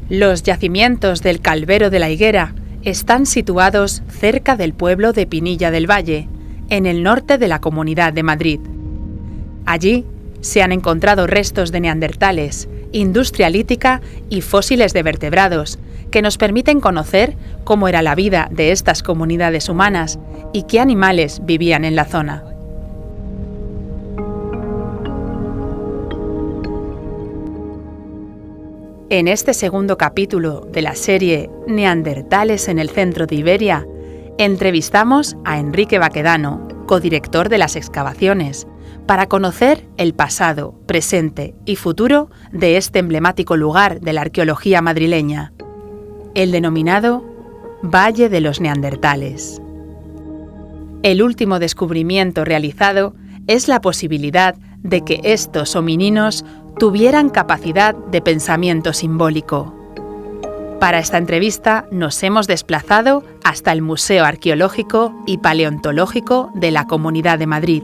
Los yacimientos del Calvero de la Higuera están situados cerca del pueblo de Pinilla del Valle, en el norte de la Comunidad de Madrid. Allí se han encontrado restos de neandertales, industria lítica y fósiles de vertebrados, que nos permiten conocer cómo era la vida de estas comunidades humanas y qué animales vivían en la zona. En este segundo capítulo de la serie Neandertales en el centro de Iberia, entrevistamos a Enrique Baquedano, codirector de las excavaciones, para conocer el pasado, presente y futuro de este emblemático lugar de la arqueología madrileña, el denominado Valle de los Neandertales. El último descubrimiento realizado es la posibilidad de que estos homininos tuvieran capacidad de pensamiento simbólico. Para esta entrevista nos hemos desplazado hasta el Museo Arqueológico y Paleontológico de la Comunidad de Madrid,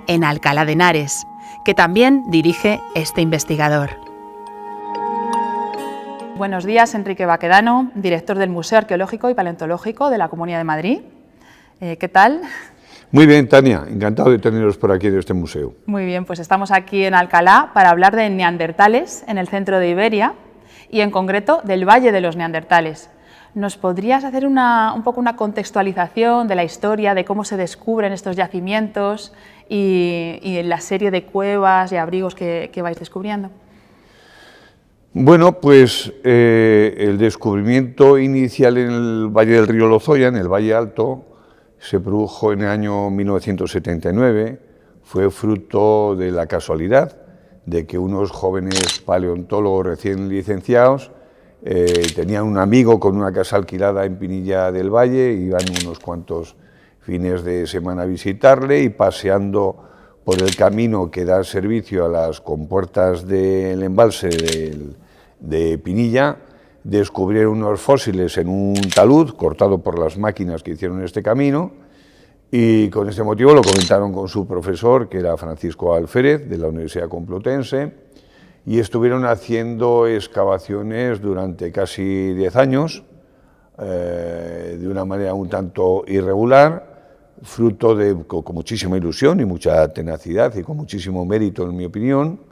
en Alcalá de Henares, que también dirige este investigador. Buenos días, Enrique Baquedano, director del Museo Arqueológico y Paleontológico de la Comunidad de Madrid. ¿Qué tal? Muy bien, Tania, encantado de teneros por aquí en este museo. Muy bien, pues estamos aquí en Alcalá para hablar de neandertales en el centro de Iberia y en concreto del Valle de los Neandertales. ¿Nos podrías hacer un poco una contextualización de la historia, de cómo se descubren estos yacimientos y la serie de cuevas y abrigos que vais descubriendo? Bueno, pues el descubrimiento inicial en el Valle del Río Lozoya, en el Valle Alto, se produjo en el año 1979, fue fruto de la casualidad de que unos jóvenes paleontólogos recién licenciados tenían un amigo con una casa alquilada en Pinilla del Valle, iban unos cuantos fines de semana a visitarle y paseando por el camino que da servicio a las compuertas del embalse de Pinilla, descubrieron unos fósiles en un talud cortado por las máquinas que hicieron este camino y con este motivo lo comentaron con su profesor, que era Francisco Alférez, de la Universidad Complutense, y estuvieron haciendo excavaciones durante casi 10 años, de una manera un tanto irregular, fruto con muchísima ilusión y mucha tenacidad y con muchísimo mérito, en mi opinión.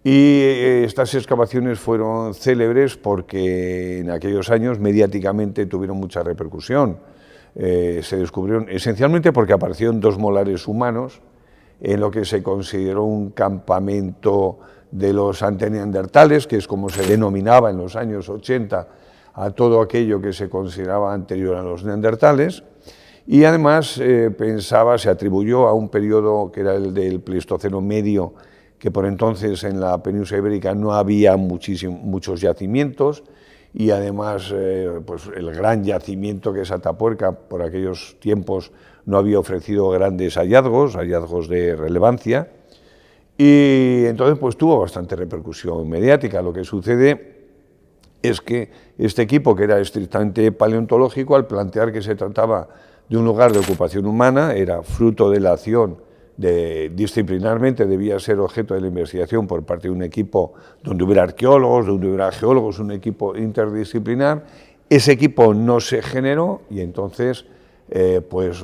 Y estas excavaciones fueron célebres porque en aquellos años mediáticamente tuvieron mucha repercusión. Se descubrieron esencialmente porque aparecieron 2 molares humanos en lo que se consideró un campamento de los anteneandertales, que es como se denominaba en los años 80 a todo aquello que se consideraba anterior a los neandertales, y además se atribuyó a un periodo que era el del Pleistoceno medio, que por entonces en la península ibérica no había muchos yacimientos, y además pues el gran yacimiento que es Atapuerca por aquellos tiempos no había ofrecido grandes hallazgos de relevancia, y entonces pues tuvo bastante repercusión mediática. Lo que sucede es que este equipo, que era estrictamente paleontológico, al plantear que se trataba de un lugar de ocupación humana, era fruto de la acción disciplinarmente debía ser objeto de la investigación por parte de un equipo donde hubiera arqueólogos, donde hubiera geólogos, un equipo interdisciplinar. Ese equipo no se generó y entonces pues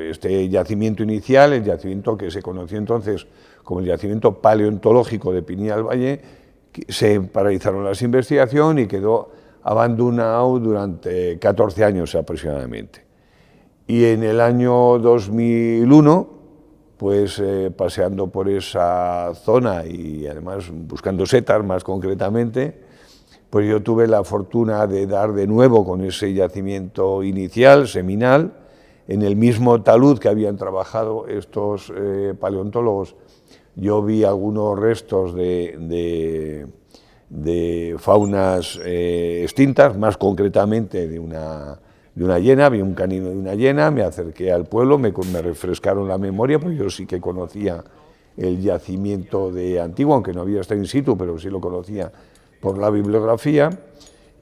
este yacimiento inicial, el yacimiento que se conoció entonces como el yacimiento paleontológico de Pinilla del Valle, se paralizaron las investigaciones y quedó abandonado durante 14 años aproximadamente. Y en el año 2001, pues paseando por esa zona y además buscando setas más concretamente, pues yo tuve la fortuna de dar de nuevo con ese yacimiento inicial, seminal, en el mismo talud que habían trabajado estos paleontólogos. Yo vi algunos restos de faunas extintas, más concretamente de una hiena, vi un canino de una hiena, me acerqué al pueblo, me refrescaron la memoria, porque yo sí que conocía el yacimiento de Antigua, aunque no había estado in situ, pero sí lo conocía por la bibliografía.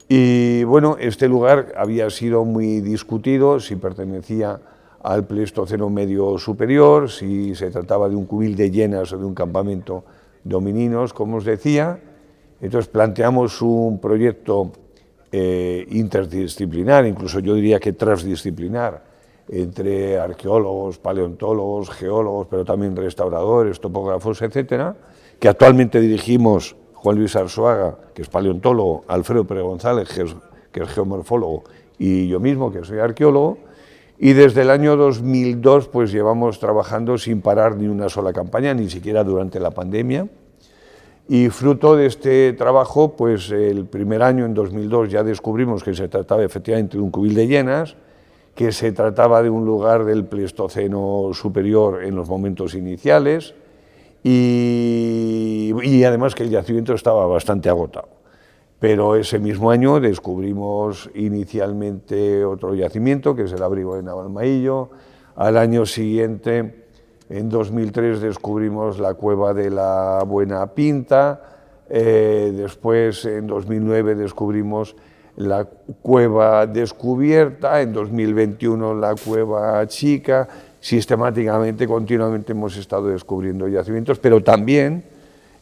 Y bueno, este lugar había sido muy discutido, si pertenecía al Pleistoceno medio superior, si se trataba de un cubil de hienas o de un campamento de homininos, como os decía, Entonces planteamos un proyecto interdisciplinar, incluso yo diría que transdisciplinar, entre arqueólogos, paleontólogos, geólogos, pero también restauradores, topógrafos, etcétera, que actualmente dirigimos Juan Luis Arzuaga, que es paleontólogo, Alfredo Pérez González, que es geomorfólogo, y yo mismo, que soy arqueólogo, y desde el año 2002 pues llevamos trabajando sin parar ni una sola campaña, ni siquiera durante la pandemia. Y fruto de este trabajo, pues el primer año, en 2002, ya descubrimos que se trataba efectivamente de un cubil de Llenas, que se trataba de un lugar del Pleistoceno superior en los momentos iniciales y además que el yacimiento estaba bastante agotado. Pero ese mismo año descubrimos inicialmente otro yacimiento, que es el abrigo de Navalmaillo. Al año siguiente, en 2003, descubrimos la cueva de la Buena Pinta, después en 2009 descubrimos la cueva descubierta, en 2021 la cueva chica. Sistemáticamente, continuamente hemos estado descubriendo yacimientos, pero también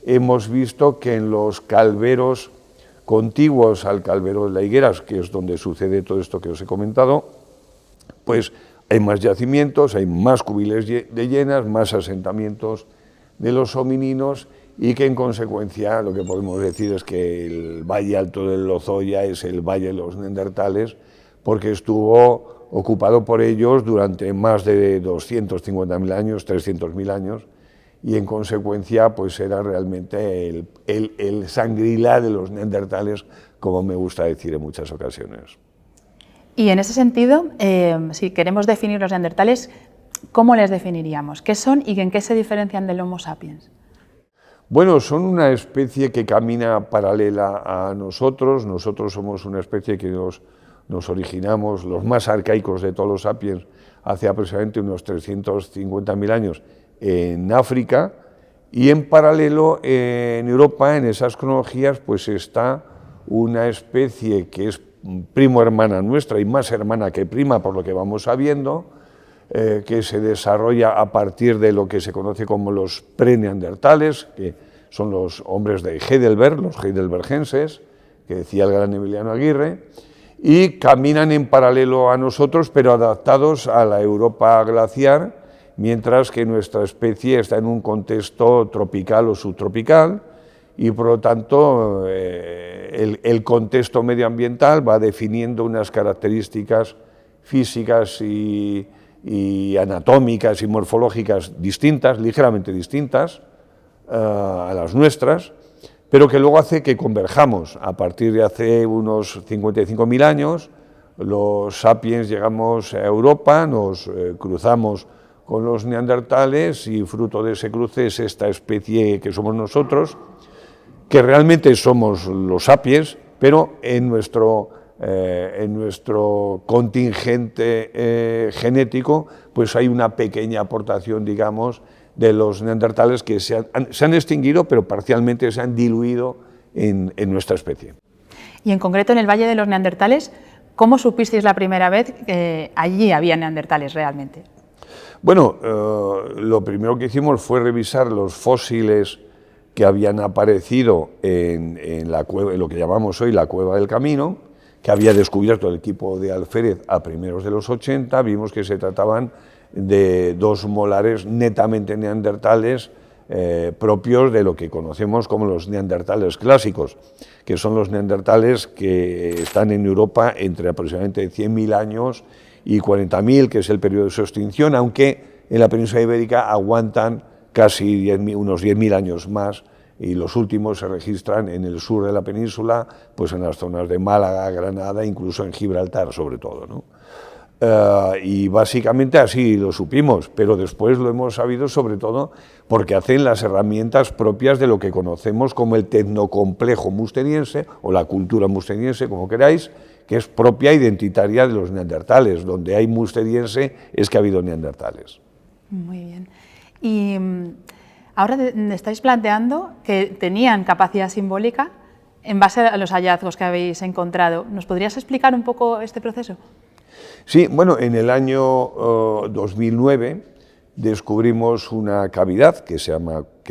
hemos visto que en los calveros contiguos al calvero de la Higueras, que es donde sucede todo esto que os he comentado, pues hay más yacimientos, hay más cubiles de Llenas, más asentamientos de los homininos, y que en consecuencia lo que podemos decir es que el Valle Alto del Lozoya es el Valle de los Neandertales, porque estuvo ocupado por ellos durante más de 250.000 años, 300.000 años, y en consecuencia pues era realmente el Shangri-La de los neandertales, como me gusta decir en muchas ocasiones. Y en ese sentido, si queremos definir los neandertales, ¿cómo les definiríamos? ¿Qué son y en qué se diferencian del Homo sapiens? Bueno, son una especie que camina paralela a nosotros. Nosotros somos una especie que nos originamos, los más arcaicos de todos los sapiens, hace aproximadamente unos 350.000 años en África, y en paralelo en Europa, en esas cronologías, pues está una especie que es primo hermana nuestra y más hermana que prima, por lo que vamos sabiendo, que se desarrolla a partir de lo que se conoce como los preneandertales, que son los hombres de Heidelberg, los heidelbergenses, que decía el gran Emiliano Aguirre, y caminan en paralelo a nosotros, pero adaptados a la Europa glaciar, mientras que nuestra especie está en un contexto tropical o subtropical, y por lo tanto el contexto medioambiental va definiendo unas características físicas y anatómicas y morfológicas distintas, ligeramente distintas a las nuestras, pero que luego hace que converjamos. A partir de hace unos 55.000 años, los sapiens llegamos a Europa, nos cruzamos con los neandertales, y fruto de ese cruce es esta especie que somos nosotros, que realmente somos los sapiens, pero en nuestro contingente genético pues hay una pequeña aportación, digamos, de los neandertales que se han extinguido, pero parcialmente se han diluido en nuestra especie. Y en concreto en el Valle de los Neandertales, ¿cómo supisteis la primera vez que allí había neandertales realmente? Bueno, lo primero que hicimos fue revisar los fósiles que habían aparecido en la cueva, en lo que llamamos hoy la Cueva del Camino, que había descubierto el equipo de Alférez a primeros de los 80, vimos que se trataban de dos molares netamente neandertales, propios de lo que conocemos como los neandertales clásicos, que son los neandertales que están en Europa entre aproximadamente 100.000 años y 40.000, que es el periodo de su extinción, aunque en la península ibérica aguantan casi unos 10.000 años más, y los últimos se registran en el sur de la península, pues en las zonas de Málaga, Granada, incluso en Gibraltar sobre todo, ¿no? Y básicamente así lo supimos, pero después lo hemos sabido sobre todo porque hacen las herramientas propias de lo que conocemos como el tecnocomplejo musteriense, o la cultura musteriense, como queráis, que es propia, identitaria de los neandertales. Donde hay musteriense es que ha habido neandertales. Muy bien. Y ahora estáis planteando que tenían capacidad simbólica en base a los hallazgos que habéis encontrado. ¿Nos podrías explicar un poco este proceso? Sí, bueno, en el año 2009 descubrimos una cavidad que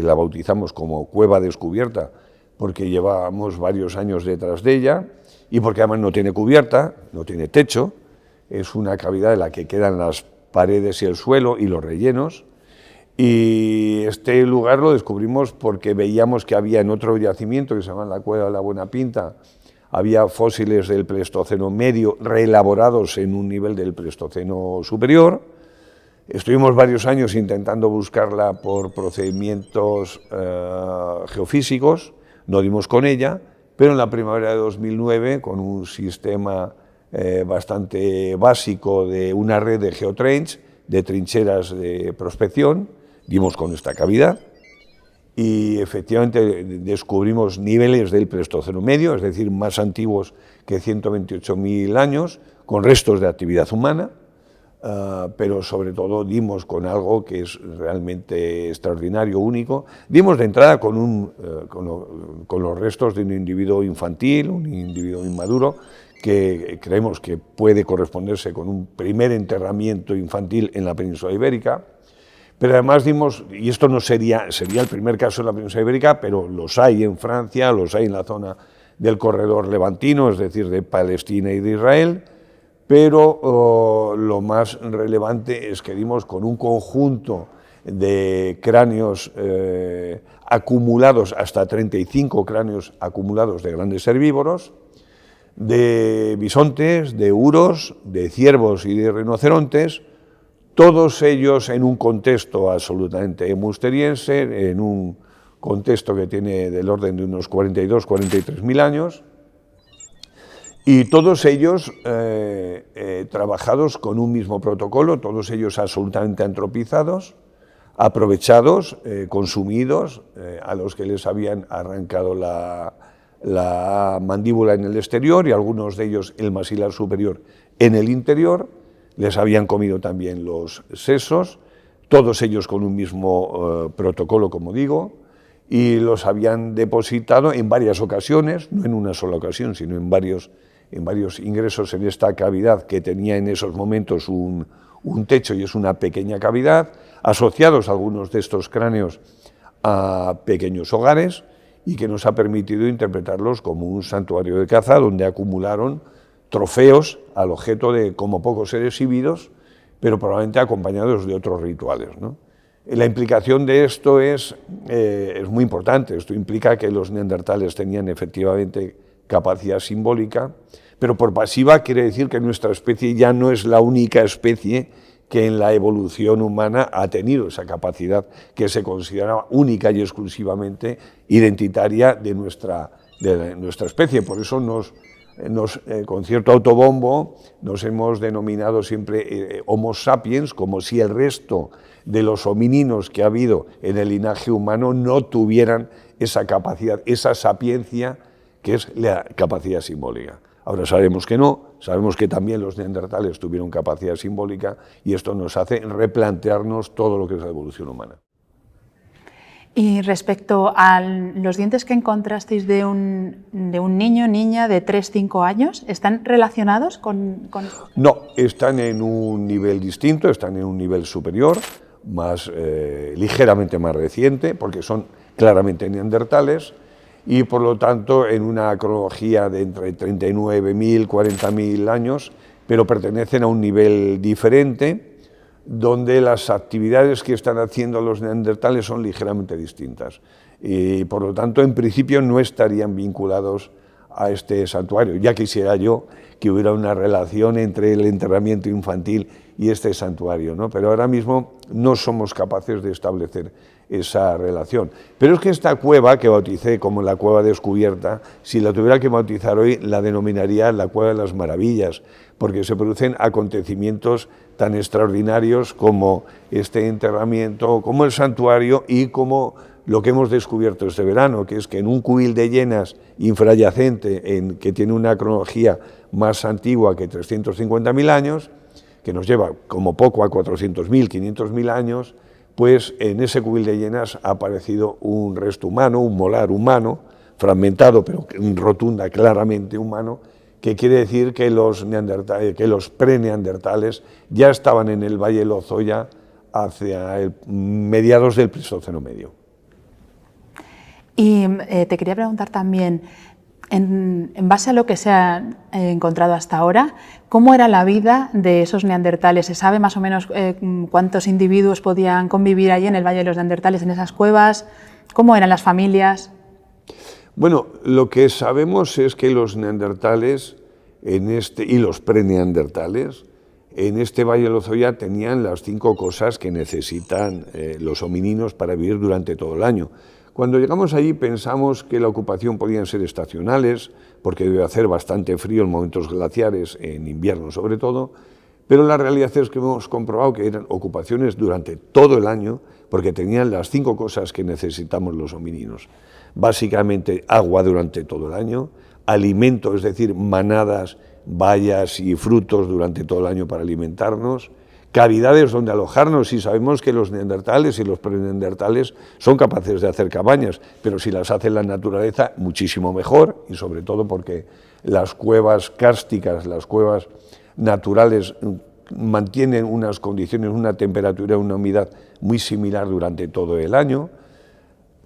la bautizamos como Cueva Descubierta, porque llevamos varios años detrás de ella y porque además no tiene cubierta, no tiene techo, es una cavidad en la que quedan las paredes y el suelo y los rellenos. Y este lugar lo descubrimos porque veíamos que había en otro yacimiento que se llama la Cueva de la Buena Pinta, había fósiles del Pleistoceno medio reelaborados en un nivel del Pleistoceno superior. Estuvimos varios años intentando buscarla por procedimientos geofísicos, no dimos con ella, pero en la primavera de 2009, con un sistema bastante básico de una red de geotrench, de trincheras de prospección, dimos con esta cavidad y efectivamente descubrimos niveles del Pleistoceno medio, es decir, más antiguos que 128.000 años, con restos de actividad humana, pero sobre todo dimos con algo que es realmente extraordinario, único. Dimos de entrada con los restos de un individuo infantil, un individuo inmaduro, que creemos que puede corresponderse con un primer enterramiento infantil en la península ibérica, pero además dimos, y esto no sería el primer caso en la península ibérica, pero los hay en Francia, los hay en la zona del corredor levantino, es decir, de Palestina y de Israel, pero lo más relevante es que dimos con un conjunto de cráneos acumulados, hasta 35 cráneos acumulados de grandes herbívoros, de bisontes, de uros, de ciervos y de rinocerontes, todos ellos en un contexto absolutamente musteriense, en un contexto que tiene del orden de unos 42.000-43.000 años, y todos ellos trabajados con un mismo protocolo, todos ellos absolutamente antropizados, aprovechados, consumidos, a los que les habían arrancado la mandíbula en el exterior y algunos de ellos el maxilar superior en el interior, les habían comido también los sesos, todos ellos con un mismo protocolo, como digo, y los habían depositado en varias ocasiones, no en una sola ocasión, sino en varios ingresos en esta cavidad que tenía en esos momentos un techo y es una pequeña cavidad, asociados algunos de estos cráneos a pequeños hogares y que nos ha permitido interpretarlos como un santuario de caza donde acumularon trofeos al objeto de, como poco, ser exhibidos, pero probablemente acompañados de otros rituales, ¿no? La implicación de esto es muy importante. Esto implica que los neandertales tenían efectivamente capacidad simbólica, pero por pasiva quiere decir que nuestra especie ya no es la única especie que en la evolución humana ha tenido esa capacidad que se consideraba única y exclusivamente identitaria de nuestra especie. Por eso con cierto autobombo nos hemos denominado siempre Homo sapiens, como si el resto de los homínidos que ha habido en el linaje humano no tuvieran esa capacidad, esa sapiencia que es la capacidad simbólica. Ahora sabemos que no, sabemos que también los neandertales tuvieron capacidad simbólica y esto nos hace replantearnos todo lo que es la evolución humana. Y respecto a los dientes que encontrasteis de un niño, niña de 3-5 años, ¿están relacionados con...? No, están en un nivel distinto, están en un nivel superior, ligeramente más reciente, porque son claramente neandertales, y por lo tanto en una cronología de entre 39.000 y 40.000 años, pero pertenecen a un nivel diferente, donde las actividades que están haciendo los neandertales son ligeramente distintas y por lo tanto en principio no estarían vinculados a este santuario. Ya quisiera yo que hubiera una relación entre el enterramiento infantil y este santuario, ¿no? Pero ahora mismo no somos capaces de establecer esa relación. Pero es que esta cueva que bauticé como la cueva descubierta, si la tuviera que bautizar hoy, la denominaría la cueva de las maravillas, porque se producen acontecimientos tan extraordinarios como este enterramiento, como el santuario y como lo que hemos descubierto este verano, que es que en un cubil de llenas infrayacente, que tiene una cronología más antigua que 350.000 años, que nos lleva como poco a 400.000, 500.000 años, pues en ese cubil de llenas ha aparecido un resto humano, un molar humano, fragmentado pero rotunda, claramente humano, que quiere decir que los pre-neandertales ya estaban en el Valle de Lozoya hacia mediados del Pleistoceno medio. Y te quería preguntar también, en base a lo que se ha encontrado hasta ahora, ¿cómo era la vida de esos neandertales? ¿Se sabe más o menos cuántos individuos podían convivir allí en el Valle de los Neandertales, en esas cuevas? ¿Cómo eran las familias? Bueno, lo que sabemos es que los neandertales y los preneandertales en este Valle de Lozoya tenían las 5 cosas que necesitan los homininos para vivir durante todo el año. Cuando llegamos allí pensamos que la ocupación podían ser estacionales, porque debe hacer bastante frío en momentos glaciares, en invierno sobre todo, pero la realidad es que hemos comprobado que eran ocupaciones durante todo el año, porque tenían las 5 cosas que necesitamos los homininos. Básicamente agua durante todo el año, alimento, es decir, manadas, bayas y frutos durante todo el año para alimentarnos, cavidades donde alojarnos, y sabemos que los neandertales y los preneandertales son capaces de hacer cabañas, pero si las hace la naturaleza, muchísimo mejor, y sobre todo porque las cuevas kársticas, las cuevas naturales, mantienen unas condiciones, una temperatura, una humedad muy similar durante todo el año.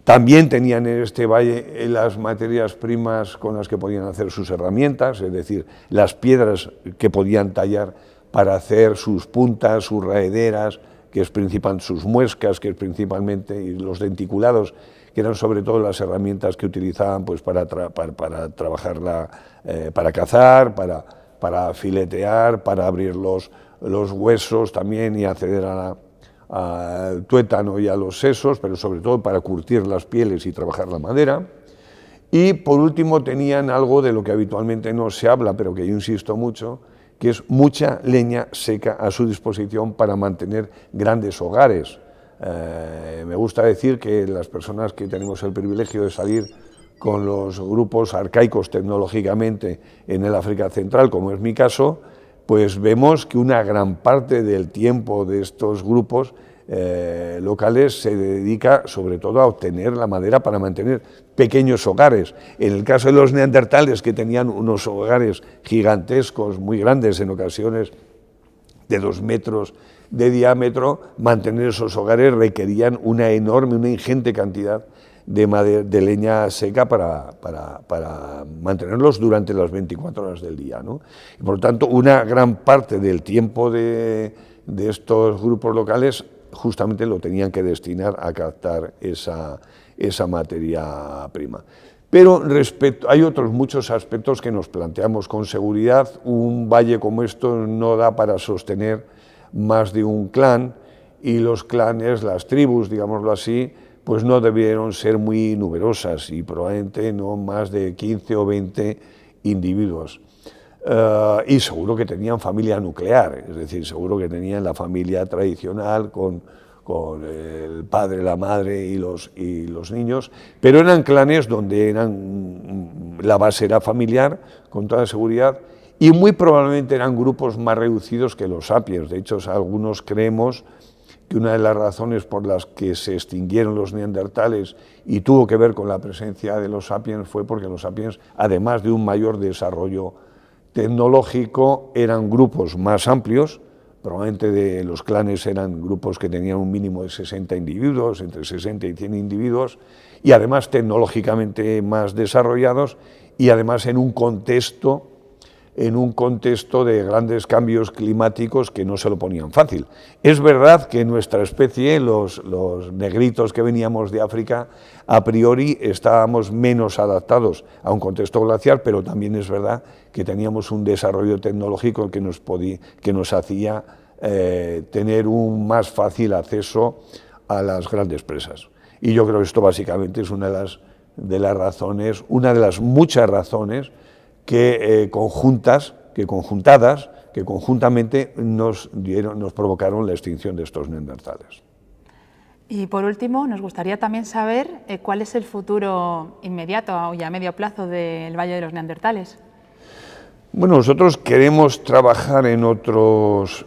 También tenían en este valle las materias primas con las que podían hacer sus herramientas, es decir, las piedras que podían tallar para hacer sus puntas, sus raederas, que es principalmente sus muescas, que es principalmente, y los denticulados, que eran sobre todo las herramientas que utilizaban pues, para trabajar, para cazar, para filetear, para abrir los huesos también y acceder al tuétano y a los sesos, pero sobre todo para curtir las pieles y trabajar la madera. Y por último tenían algo de lo que habitualmente no se habla, pero que yo insisto mucho, que es mucha leña seca a su disposición para mantener grandes hogares. Me gusta decir que las personas que tenemos el privilegio de salir con los grupos arcaicos tecnológicamente en el África Central, como es mi caso, pues vemos que una gran parte del tiempo de estos grupos locales se dedica sobre todo a obtener la madera para mantener pequeños hogares. En el caso de los neandertales, que tenían unos hogares gigantescos, muy grandes, en ocasiones de 2 metros de diámetro, mantener esos hogares requerían una enorme, una ingente cantidad de leña seca para mantenerlos durante las 24 horas del día, ¿no? Y por lo tanto, una gran parte del tiempo de estos grupos locales justamente lo tenían que destinar a captar esa materia prima. Pero hay otros muchos aspectos que nos planteamos con seguridad. Un valle como esto no da para sostener más de un clan, y los clanes, las tribus, digámoslo así, pues no debieron ser muy numerosas, y probablemente no más de 15 o 20 individuos. Y seguro que tenían familia nuclear, es decir, seguro que tenían la familia tradicional con el padre, la madre y los niños, pero eran clanes donde la base era familiar, con toda seguridad, y muy probablemente eran grupos más reducidos que los sapiens. De hecho, algunos creemos que una de las razones por las que se extinguieron los neandertales y tuvo que ver con la presencia de los sapiens fue porque los sapiens, además de un mayor desarrollo tecnológico, eran grupos más amplios. Probablemente los clanes eran grupos que tenían un mínimo de 60 individuos, entre 60 y 100 individuos, y además tecnológicamente más desarrollados, y además en un contexto de grandes cambios climáticos que no se lo ponían fácil. Es verdad que nuestra especie, los negritos que veníamos de África, a priori estábamos menos adaptados a un contexto glaciar, pero también es verdad que teníamos un desarrollo tecnológico que nos hacía tener un más fácil acceso a las grandes presas. Y yo creo que esto básicamente es una de las muchas razones que conjuntamente nos provocaron la extinción de estos neandertales. Y por último, nos gustaría también saber cuál es el futuro inmediato y a medio plazo del Valle de los Neandertales. Bueno, nosotros queremos trabajar en otros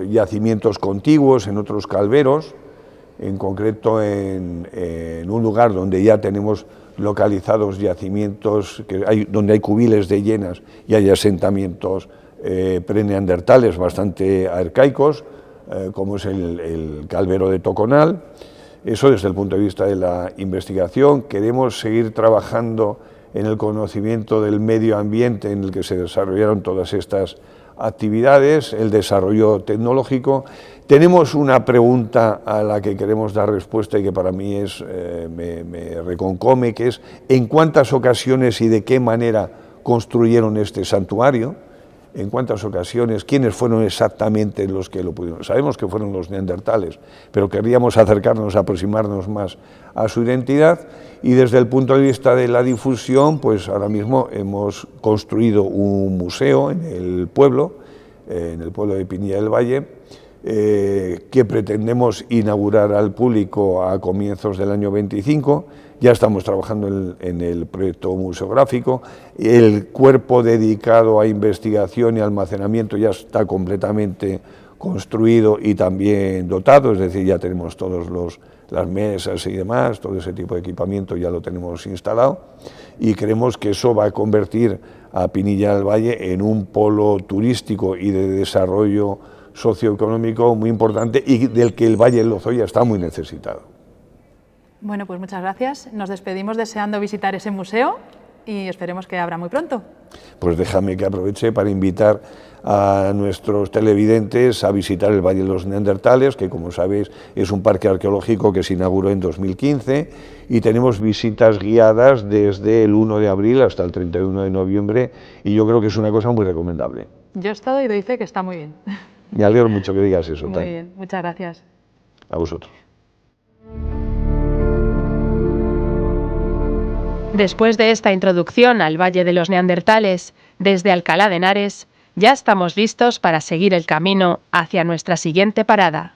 yacimientos contiguos, en otros calveros, en concreto en un lugar donde ya tenemos localizados yacimientos, donde hay cubiles de hienas y hay asentamientos preneandertales bastante arcaicos, como es el calvero de Toconal. Eso desde el punto de vista de la investigación. Queremos seguir trabajando en el conocimiento del medio ambiente en el que se desarrollaron todas estas actividades, el desarrollo tecnológico. Tenemos una pregunta a la que queremos dar respuesta y que para mí me reconcome, que es ¿en cuántas ocasiones y de qué manera construyeron este santuario? ¿En cuántas ocasiones? ¿Quiénes fueron exactamente los que lo pudieron? Sabemos que fueron los neandertales, pero querríamos acercarnos, aproximarnos más a su identidad, y desde el punto de vista de la difusión, pues ahora mismo hemos construido un museo en el pueblo de Pinilla del Valle, que pretendemos inaugurar al público a comienzos del año 25. Ya estamos trabajando en el proyecto museográfico, el cuerpo dedicado a investigación y almacenamiento ya está completamente construido y también dotado, es decir, ya tenemos todas las mesas y demás, todo ese tipo de equipamiento ya lo tenemos instalado, y creemos que eso va a convertir a Pinilla del Valle en un polo turístico y de desarrollo socioeconómico muy importante y del que el Valle del Lozoya está muy necesitado. Bueno, pues muchas gracias. Nos despedimos deseando visitar ese museo y esperemos que abra muy pronto. Pues déjame que aproveche para invitar a nuestros televidentes a visitar el Valle de los Neandertales, que como sabéis es un parque arqueológico que se inauguró en 2015 y tenemos visitas guiadas desde el 1 de abril hasta el 31 de noviembre y yo creo que es una cosa muy recomendable. Yo he estado y doy fe que está muy bien. Me alegro mucho que digas eso. Muy bien, muchas gracias. A vosotros. Después de esta introducción al Valle de los Neandertales, desde Alcalá de Henares, ya estamos listos para seguir el camino hacia nuestra siguiente parada.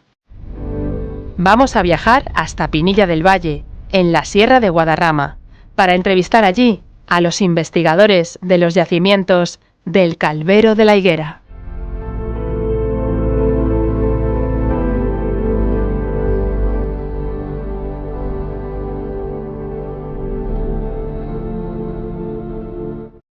Vamos a viajar hasta Pinilla del Valle, en la Sierra de Guadarrama, para entrevistar allí a los investigadores de los yacimientos del Calvero de la Higuera.